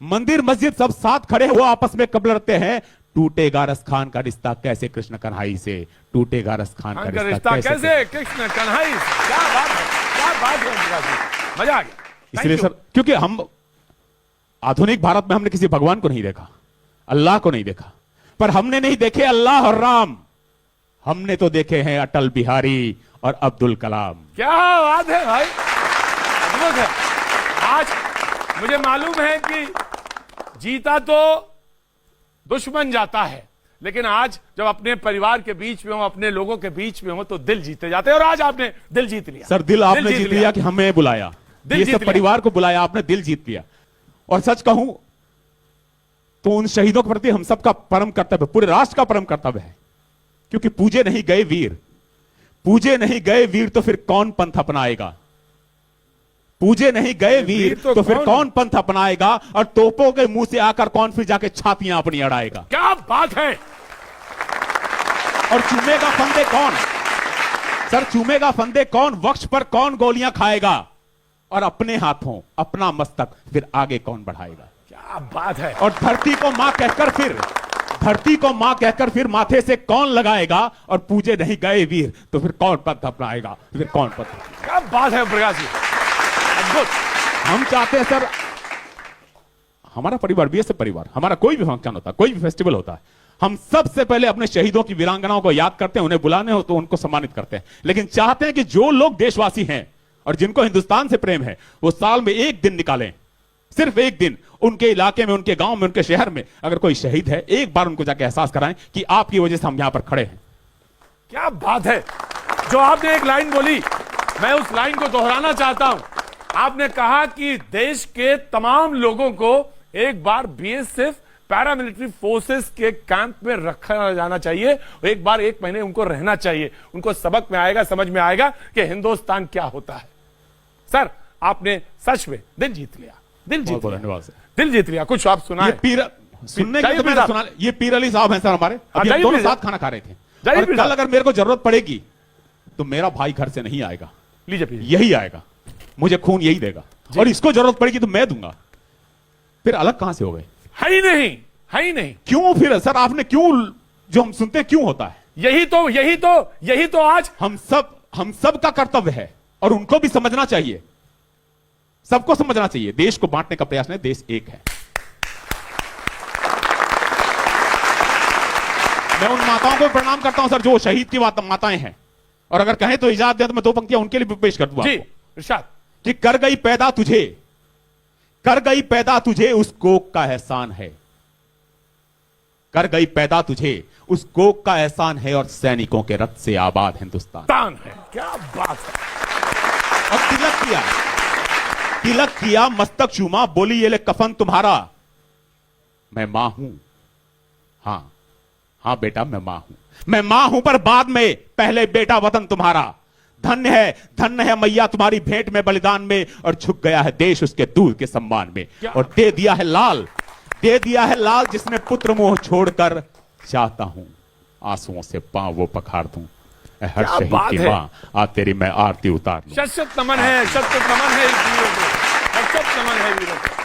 मंदिर मस्जिद सब साथ खड़े वो आपस में कब लड़ते हैं, टूटेगा रस खान का रिश्ता कैसे कृष्ण कन्हई से, टूटेगा रस खान का रिश्ता कैसे कृष्ण कन्हई से। क्या बात है, क्या बात है, मजा आ गया। इसलिए सर, क्योंकि हम आधुनिक भारत में हमने किसी भगवान को नहीं देखा, अल्लाह को नहीं देखा, पर हमने नहीं देखे अल्लाह और राम, हमने तो देखे हैं अटल बिहारी और अब्दुल कलाम। क्या बात है भाई, अद्भुत है। आज मुझे मालूम है कि जीता तो दुश्मन जाता है, लेकिन आज जब अपने परिवार के बीच में हो, अपने लोगों के बीच में हो, तो दिल जीते जाते हैं। और आज आपने दिल जीत लिया सर, दिल आपने जीत लिया कि हमें बुलाया, ये सब परिवार को बुलाया, आपने दिल जीत लिया। और सच कहूं तो उन शहीदों के प्रति हम सबका परम कर्तव्य, पूरे राष्ट्र का परम कर्तव्य है, क्योंकि पूजे नहीं गए वीर, पूजे नहीं गए वीर तो फिर कौन पंथ अपनाएगा, पूजे नहीं गए वीर तो फिर कौन पंथ अपनाएगा, और तोपों के मुंह से आकर कौन फिर जाके छातियां अपनी अड़ाएगा। क्या बात है। और चूमेगा फंदे कौन, सर चूमेगा फंदे कौन, वक्ष पर कौन गोलियां खाएगा, और अपने हाथों अपना मस्तक फिर आगे कौन बढ़ाएगा। क्या बात है। और धरती को मां कहकर फिर, धरती को मां कहकर फिर माथे से कौन लगाएगा, और पूजे नहीं गए वीर तो फिर कौन पंथ अपनाएगा, फिर कौन पंथ। क्या बात है प्रकाश जी, अद्भुत। हम चाहते हैं सर, हमारा परिवार बीएसएफ परिवार, हमारा कोई भी फंक्शन होता है, कोई भी फेस्टिवल होता है, हम सबसे पहले अपने शहीदों की वीरांगनाओं को याद करते हैं, उन्हें बुलाने हो तो उनको सम्मानित करते हैं, लेकिन चाहते हैं कि जो लोग देशवासी हैं और जिनको हिंदुस्तान से प्रेम है, वो साल में एक दिन निकालें, सिर्फ एक दिन, उनके इलाके में, उनके गांव में, उनके शहर में अगर कोई शहीद है, एक बार उनको जाके एहसास कराएं कि आपकी वजह से हम यहां पर खड़े हैं। क्या बात है। जो आपने एक लाइन बोली, मैं उस लाइन को दोहराना चाहता हूं। आपने कहा कि देश के तमाम लोगों को एक बार बीएसएफ पैरामिलिट्री फोर्सेस के कैंप में रखा जाना चाहिए, एक बार 1 महीने उनको रहना चाहिए, उनको सबक में आएगा, समझ में आएगा कि हिंदुस्तान क्या होता है। सर, आपने सच में दिल जीत लिया, दिल जीत लिया, दिल जीत लिया। कुछ आप सुना सुनने के तो मैंने सुना, ये पीर अली साहब हैं सर हमारे, अभी हम दोनों साथ खाना खा रहे थे, और कल अगर मेरे को जरूरत पड़ेगी तो मेरा भाई घर से नहीं आएगा, लीजिए यही आएगा, मुझे खून यही देगा, और इसको जरूरत पड़ेगी तो मैं दूंगा। फिर अलग कहां से हो गए, है ही नहीं, है ही नहीं। क्यों फिर सर आपने क्यों, जो हम सुनते हैं क्यों होता है, यही तो आज हम सब का कर्तव्य है, और उनको भी समझना चाहिए, सबको समझना चाहिए। देश को बांटने का प्रयास नहीं, देश एक है। मैं उन माताओं को प्रणाम करता हूं सर जो शहीद की माताएं हैं, और अगर कहें तो इजाजत दे तो मैं 2 पंक्तियां उनके लिए भी पेश कर दूंगा जी इरशाद। कि कर गई पैदा तुझे, कर गई पैदा तुझे उस कोक का एहसान है, कर गई पैदा तुझे उस कोक का एहसान है, और सैनिकों के रक्त से आबाद हिंदुस्तान है। क्या बात है। और तिलक किया, तिलक किया, मस्तक चूमा, बोली ये ले कफन तुम्हारा, मैं मां हूं, हां हां बेटा मैं मां हूं, मैं मां हूं, पर बाद में पहले बेटा वतन तुम्हारा, धन्य है मैया तुम्हारी भेंट में बलिदान में, और झुक गया है देश उसके दूध के सम्मान में, और दे दिया है लाल, दे दिया है लाल, जिसने पुत्र मोह छोड़कर चाहता हूं आंसुओं से पांव वो पखार दूं, हर शहीद की मां आज तेरी मैं आरती उतार लूं। शत नमन है, शत नमन है वीरों को, शत नमन है वीरों को।